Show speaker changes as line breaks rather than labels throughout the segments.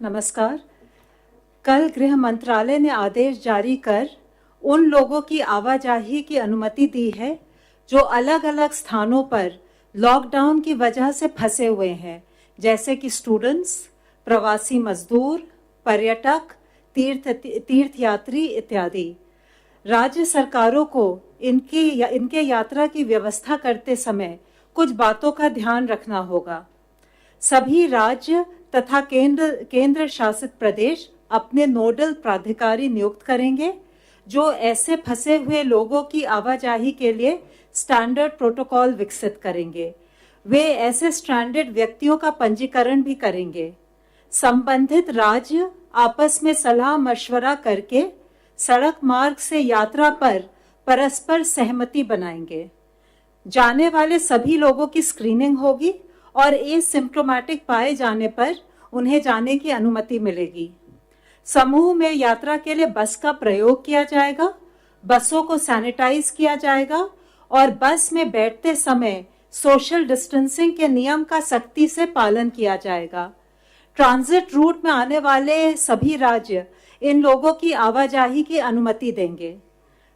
नमस्कार। कल गृह मंत्रालय ने आदेश जारी कर उन लोगों की आवाजाही की अनुमति दी है जो अलग अलग स्थानों पर लॉकडाउन की वजह से फंसे हुए हैं, जैसे कि स्टूडेंट्स, प्रवासी मजदूर, पर्यटक, तीर्थयात्री इत्यादि। राज्य सरकारों को इनके यात्रा की व्यवस्था करते समय कुछ बातों का ध्यान रखना होगा। सभी राज्य तथा केंद्र शासित प्रदेश अपने नोडल प्राधिकारी नियुक्त करेंगे जो ऐसे फंसे हुए लोगों की आवाजाही के लिए स्टैंडर्ड प्रोटोकॉल विकसित करेंगे। वे ऐसे स्ट्रैंडेड व्यक्तियों का पंजीकरण भी करेंगे। संबंधित राज्य आपस में सलाह मशवरा करके सड़क मार्ग से यात्रा पर परस्पर सहमति बनाएंगे। जाने वाले सभी लोगों की स्क्रीनिंग होगी और एसिम्प्टोमेटिक पाए जाने पर उन्हें जाने की अनुमति मिलेगी। समूह में यात्रा के लिए बस का प्रयोग किया जाएगा। बसों को सैनिटाइज किया जाएगा और बस में बैठते समय सोशल डिस्टेंसिंग के नियम का सख्ती से पालन किया जाएगा। ट्रांजिट रूट में आने वाले सभी राज्य इन लोगों की आवाजाही की अनुमति देंगे।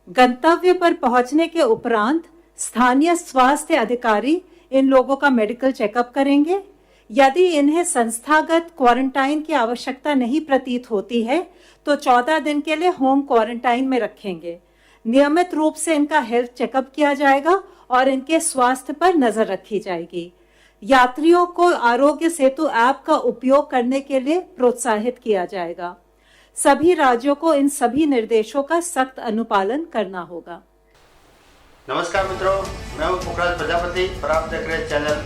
गंतव्य पर पहुंचने के उपरांत स्थानीय स्वास्थ्य अधिकारी इन लोगों का मेडिकल चेकअप करेंगे। यदि इन्हें संस्थागत क्वारंटाइन की आवश्यकता नहीं प्रतीत होती है तो 14 दिन के लिए होम क्वारंटाइन में रखेंगे। नियमित रूप से इनका हेल्थ चेकअप किया जाएगा और इनके स्वास्थ्य पर नजर रखी जाएगी। यात्रियों को आरोग्य सेतु ऐप का उपयोग करने के लिए प्रोत्साहित किया जाएगा। सभी राज्यों को इन सभी निर्देशों का सख्त अनुपालन करना होगा।
नमस्कार मित्रों, मैं हूं पुखराज प्रजापति और आप देख रहे हैं चैनल।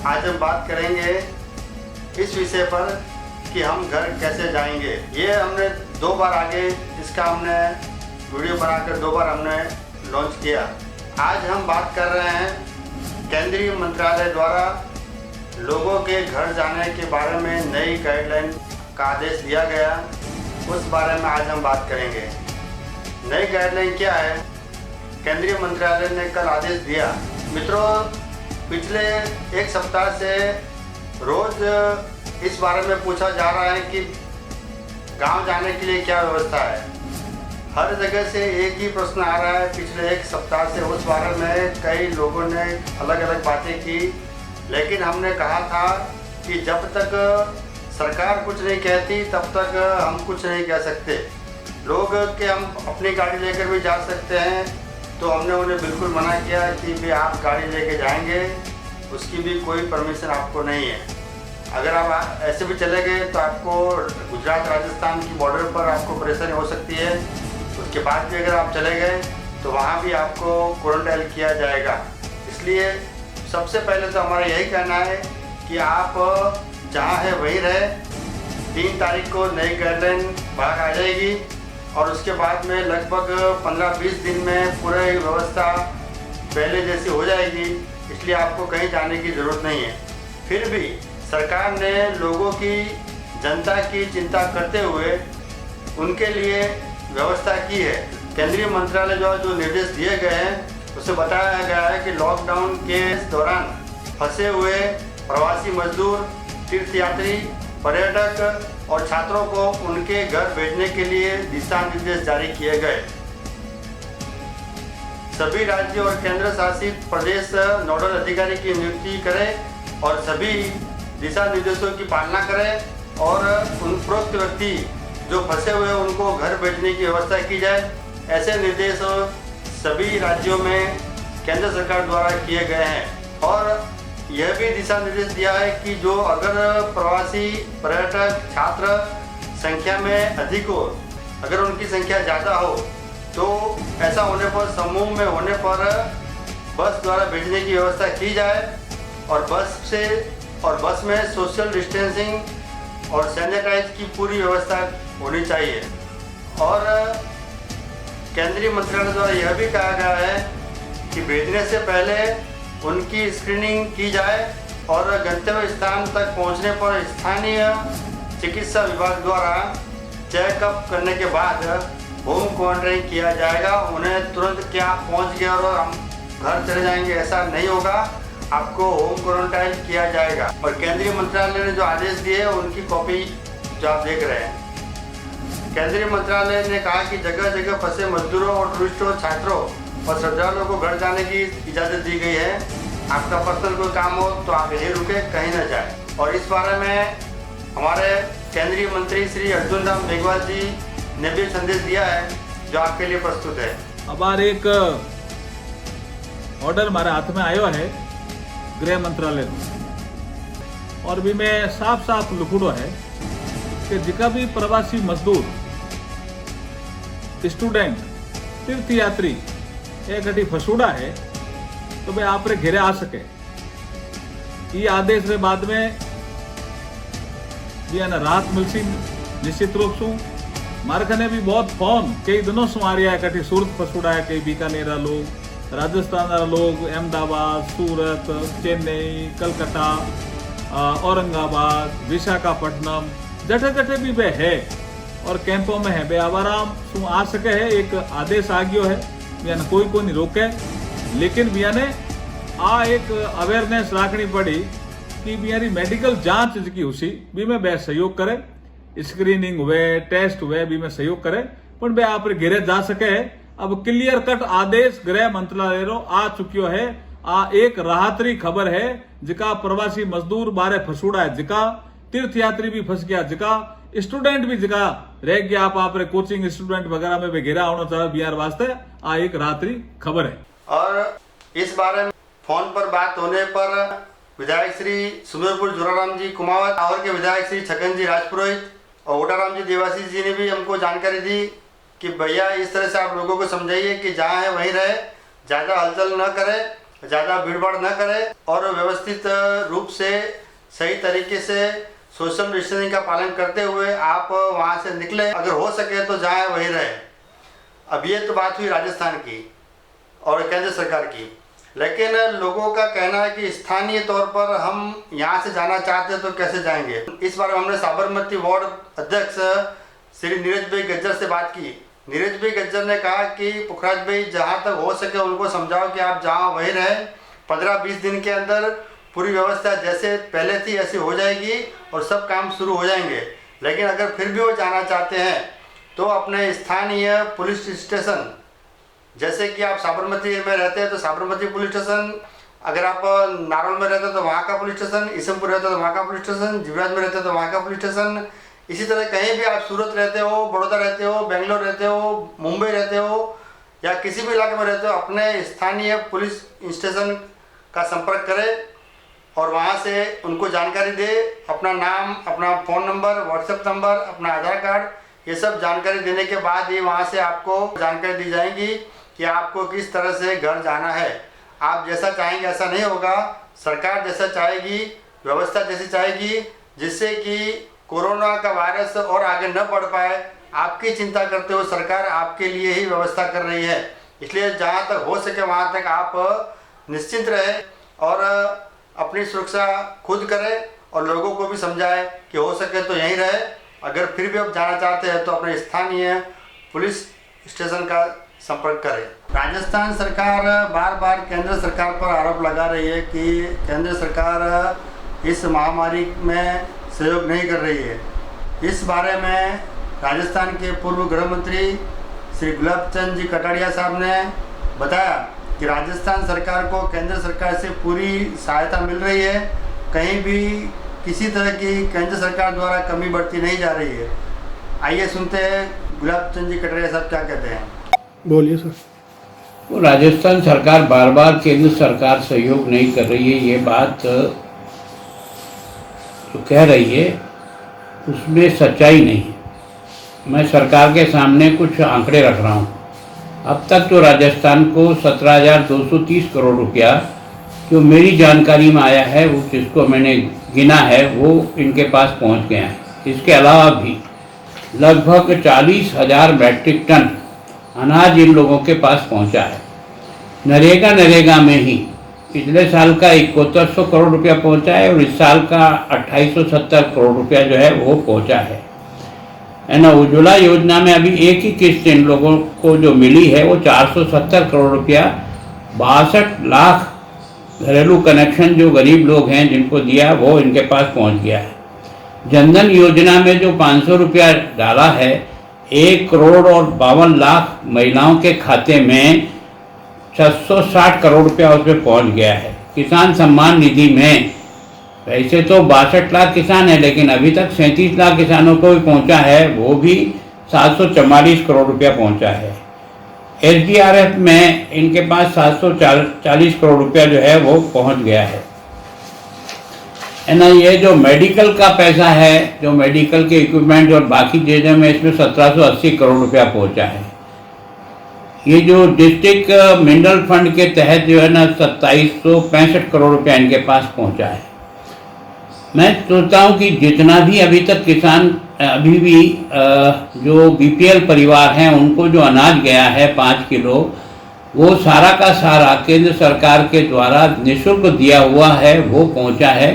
आज हम बात करेंगे इस विषय पर कि हम घर कैसे जाएंगे। ये हमने 2 बार आगे इसका हमने वीडियो बनाकर 2 बार हमने लॉन्च किया। आज हम बात कर रहे हैं केंद्रीय मंत्रालय द्वारा लोगों के घर जाने के बारे में नई गाइडलाइन का आदेश दिया गया, उस बारे में आज हम बात करेंगे। नई गाइडलाइन क्या है? केंद्रीय मंत्रालय ने कल आदेश दिया। मित्रों, पिछले 1 सप्ताह से रोज इस बारे में पूछा जा रहा है कि गांव जाने के लिए क्या व्यवस्था है। हर जगह से एक ही प्रश्न आ रहा है पिछले 1 सप्ताह से। उस बारे में कई लोगों ने अलग अलग बातें की, लेकिन हमने कहा था कि जब तक सरकार कुछ नहीं कहती तब तक हम कुछ नहीं कह सकते। लोग के हम अपनी गाड़ी लेकर भी जा सकते हैं, तो हमने उन्हें बिल्कुल मना किया कि भी आप गाड़ी लेके जाएंगे, उसकी भी कोई परमिशन आपको नहीं है। अगर आप ऐसे भी चले गए तो आपको गुजरात राजस्थान की बॉर्डर पर आपको परेशानी हो सकती है। उसके बाद भी अगर आप चले गए तो वहाँ भी आपको क्वारंटाइन किया जाएगा। इसलिए सबसे पहले तो हमारा यही कहना है कि आप जहाँ है वहीं रहे। 3 तारीख को नई गाइडलाइन बाहर आ जाएगी और उसके बाद में लगभग 15-20 दिन में पूरी व्यवस्था पहले जैसी हो जाएगी। इसलिए आपको कहीं जाने की ज़रूरत नहीं है। फिर भी सरकार ने लोगों की, जनता की चिंता करते हुए उनके लिए व्यवस्था की है। केंद्रीय मंत्रालय द्वारा जो निर्देश दिए गए हैं उससे बताया गया है कि लॉकडाउन के दौरान फंसे हुए प्रवासी मजदूर, तीर्थयात्री, पर्यटक और छात्रों को उनके घर भेजने के लिए दिशा निर्देश जारी किए गए। सभी राज्य और केंद्र शासित प्रदेश नोडल अधिकारी की नियुक्ति करें और सभी दिशा निर्देशों की पालना करें और उन उपरोक्त व्यक्ति जो फंसे हुए उनको घर भेजने की व्यवस्था की जाए। ऐसे निर्देश सभी राज्यों में केंद्र सरकार द्वारा किए गए हैं। और यह भी दिशा निर्देश दिया है कि जो अगर प्रवासी, पर्यटक, छात्र संख्या में अधिक हो, अगर उनकी संख्या ज़्यादा हो तो ऐसा होने पर, समूह में होने पर बस द्वारा भेजने की व्यवस्था की जाए और बस में सोशल डिस्टेंसिंग और सैनिटाइज की पूरी व्यवस्था होनी चाहिए। और केंद्रीय मंत्रालय द्वारा यह भी कहा गया है कि भेजने से पहले उनकी स्क्रीनिंग की जाए और गंतव्य स्थान तक पहुंचने पर स्थानीय चिकित्सा विभाग द्वारा चेकअप करने के बाद होम क्वारंटाइन किया जाएगा। उन्हें तुरंत क्या पहुंच गया और हम घर चले जाएंगे, ऐसा नहीं होगा। आपको होम क्वारंटाइन किया जाएगा। और केंद्रीय मंत्रालय ने जो आदेश दिए हैं उनकी कॉपी जो आप देख रहे हैं, केंद्रीय मंत्रालय ने कहा कि जगह जगह फंसे मजदूरों और टूरिस्टों, छात्रों और श्रद्धालुओं को घर जाने की इजाज़त दी गई है। आपका पर्सनल कोई काम हो तो आप यहीं रुके, कहीं न जाए। और इस बारे में हमारे केंद्रीय मंत्री श्री अर्जुन राम मेघवाल जी ने भी संदेश दिया है जो आपके लिए प्रस्तुत है।
अबार एक ऑर्डर हमारे हाथ में आयो है गृह मंत्रालय को, और भी में साफ साफ लिखुड़ो है कि जिका भी प्रवासी मजदूर, स्टूडेंट, तीर्थयात्री एक घटी फसूड़ा है तो भाई आप रे घेरे आ सके। ये आदेश रे बाद में भी राहत मिलसी निश्चित रूप से। मारे खने भी बहुत फोन कई दिनों से आ रहा है, कटी सूरत फसूड़ा है, कई बीकानेर लोग, राजस्थान लोग, अहमदाबाद, सूरत, चेन्नई, कलकत्ता, औरंगाबाद, विशाखापट्टनम, जठे जठे भी वे है और कैंपों में है, वे आवाराम सु आ सके है। एक आदेश आ गयो है, बियाने कोई को नहीं रोके, लेकिन बियाने आ एक अवेयरनेस रखनी पड़ी कि बियारी मेडिकल जांच जी हुई भी में बे सहयोग करे, स्क्रीनिंग हुए, टेस्ट हुए, भी में सहयोग करे, पर बे आप घेरे जा सके है। अब क्लियर कट आदेश गृह मंत्रालय रो आ चुकियो है। आ एक राहतरी खबर है, जिका प्रवासी मजदूर बारे फसूड़ा है, जिका तीर्थयात्री भी फंस गया, जिका स्टूडेंट भी जिका रह गया, आप कोचिंग स्टूडेंट वगैरह में भी घेरा होना चाहिए बिहार वास्ते। आ एक राहतरी खबर है।
और इस बारे में फोन पर बात होने पर विधायक श्री सुमेरपुर जोराराम जी कुमावत और के विधायक श्री छगन जी राजपुरोहित और ओटाराम जी देवासी जी ने भी हमको जानकारी दी कि भैया इस तरह से आप लोगों को समझाइए कि जहाँ है वहीं रहे, ज़्यादा हलचल न करे, ज़्यादा भीड़भाड़ न करे और व्यवस्थित रूप से सही तरीके से सोशल डिस्टेंसिंग का पालन करते हुए आप वहाँ से निकले। अगर हो सके तो जहाँ है वहीं रहे। अब ये तो बात हुई राजस्थान की और केंद्र सरकार की, लेकिन लोगों का कहना है कि स्थानीय तौर पर हम यहाँ से जाना चाहते हैं तो कैसे जाएंगे। इस बार हमने साबरमती वार्ड अध्यक्ष श्री नीरज भाई गज्जर से बात की। नीरज भाई गज्जर ने कहा कि पुखराज भाई जहाँ तक हो सके उनको समझाओ कि आप जहाँ वहीं रहें। 15-20 दिन के अंदर पूरी व्यवस्था जैसे पहले थी ऐसी हो जाएगी और सब काम शुरू हो जाएंगे। लेकिन अगर फिर भी वो जाना चाहते हैं तो अपने स्थानीय पुलिस स्टेशन, जैसे कि आप साबरमती में रहते हैं तो साबरमती पुलिस स्टेशन, अगर आप नारोल में रहते हैं तो वहाँ का पुलिस स्टेशन, ईसमपुर रहते हो तो वहाँ का पुलिस स्टेशन, जीवराज में रहते हो तो वहाँ का पुलिस स्टेशन, इसी तरह कहीं भी आप सूरत रहते हो, बड़ौदा रहते हो, बेंगलोर रहते हो, मुंबई रहते हो या किसी भी इलाके में रहते हो, अपने स्थानीय पुलिस स्टेशन का संपर्क करें और वहाँ से उनको जानकारी दे। अपना नाम, अपना फ़ोन नंबर, व्हाट्सएप नंबर, अपना आधार कार्ड, ये सब जानकारी देने के बाद ही वहाँ से आपको जानकारी दी जाएगी कि आपको किस तरह से घर जाना है। आप जैसा चाहेंगे ऐसा नहीं होगा। सरकार जैसा चाहेगी, व्यवस्था जैसी चाहेगी, जिससे कि कोरोना का वायरस और आगे न बढ़ पाए, आपकी चिंता करते हुए सरकार आपके लिए ही व्यवस्था कर रही है। इसलिए जहाँ तक हो सके वहाँ तक आप निश्चिंत रहें और अपनी सुरक्षा खुद करें और लोगों को भी समझाएं कि हो सके तो यहीं रहे। अगर फिर भी आप जाना चाहते हैं तो अपने स्थानीय पुलिस स्टेशन का संपर्क करें। राजस्थान सरकार बार बार केंद्र सरकार पर आरोप लगा रही है कि केंद्र सरकार इस महामारी में सहयोग नहीं कर रही है। इस बारे में राजस्थान के पूर्व गृह मंत्री श्री गुलाब चंद जी कटारिया साहब ने बताया कि राजस्थान सरकार को केंद्र सरकार से पूरी सहायता मिल रही है। कहीं भी किसी तरह की केंद्र सरकार द्वारा कमी बढ़ती नहीं जा रही है। आइए सुनते हैं गुलाब चंद जी कटारिया साहब क्या कहते हैं।
बोलिए सर।
वो राजस्थान सरकार बार बार केंद्र सरकार सहयोग नहीं कर रही है, ये बात जो कह रही है उसमें सच्चाई नहीं है। मैं सरकार के सामने कुछ आंकड़े रख रहा हूँ। अब तक तो राजस्थान को 17,230 करोड़ रुपया जो मेरी जानकारी में आया है, वो जिसको मैंने गिना है, वो इनके पास पहुँच गया है। इसके अलावा भी लगभग 40,000 मैट्रिक टन अनाज इन लोगों के पास पहुंचा है। नरेगा में ही पिछले साल का 7100 करोड़ रुपया पहुंचा है और इस साल का 2870 करोड़ रुपया जो है वो पहुंचा है ना। उज्ज्वला योजना में अभी एक ही किस्त इन लोगों को जो मिली है वो 470 करोड़ रुपया 62 लाख घरेलू कनेक्शन जो गरीब लोग हैं जिनको दिया वो इनके पास पहुंच गया है। जनधन योजना में जो 500 रुपया डाला है, 1 करोड़ और 52 लाख महिलाओं के खाते में 660 करोड़ रुपया उसमें पहुंच गया है। किसान सम्मान निधि में वैसे तो 62 लाख किसान हैं, लेकिन अभी तक 37 लाख किसानों को भी पहुंचा है, वो भी 744 करोड़ रुपया पहुंचा है। SDRF में इनके पास 740 करोड़ रुपया जो है वो पहुंच गया है ना। ये जो मेडिकल का पैसा है, जो मेडिकल के इक्विपमेंट और बाकी चीज़ों में, इसमें 1780 करोड़ रुपया पहुंचा है। ये जो डिस्ट्रिक्ट मिनरल फंड के तहत जो है ना 2765 करोड़ रुपया इनके पास पहुंचा है। मैं सोचता हूँ कि जितना भी अभी तक किसान अभी भी जो BPL परिवार हैं उनको जो अनाज गया है 5 किलो, वो सारा का सारा केंद्र सरकार के द्वारा निःशुल्क दिया हुआ है, वो पहुंचा है।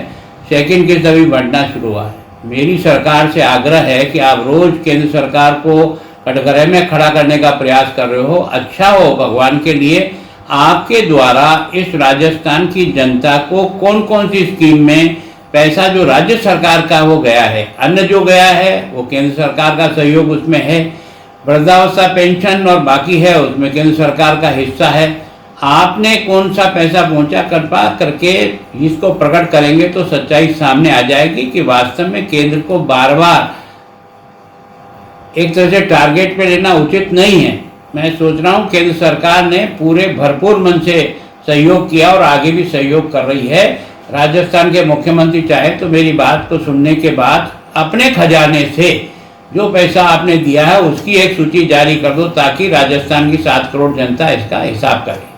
सेकंड किस्त अभी बढ़ना शुरू हुआ है। मेरी सरकार से आग्रह है कि आप रोज़ केंद्र सरकार को कटघरे में खड़ा करने का प्रयास कर रहे हो। अच्छा हो भगवान के लिए, आपके द्वारा इस राजस्थान की जनता को कौन कौन सी स्कीम में पैसा जो राज्य सरकार का वो गया है, अन्य जो गया है वो केंद्र सरकार का सहयोग उसमें है, वृद्धावस्था पेंशन और बाकी है उसमें केंद्र सरकार का हिस्सा है। आपने कौन सा पैसा पहुंचा कृपा करके इसको प्रकट करेंगे तो सच्चाई सामने आ जाएगी कि वास्तव में केंद्र को बार बार एक तरह से टारगेट पे लेना उचित नहीं है। मैं सोच रहा हूँ केंद्र सरकार ने पूरे भरपूर मन से सहयोग किया और आगे भी सहयोग कर रही है। राजस्थान के मुख्यमंत्री चाहे तो मेरी बात को सुनने के बाद अपने खजाने से जो पैसा आपने दिया है उसकी एक सूची जारी कर दो ताकि राजस्थान की 7 करोड़ जनता इसका हिसाब करे।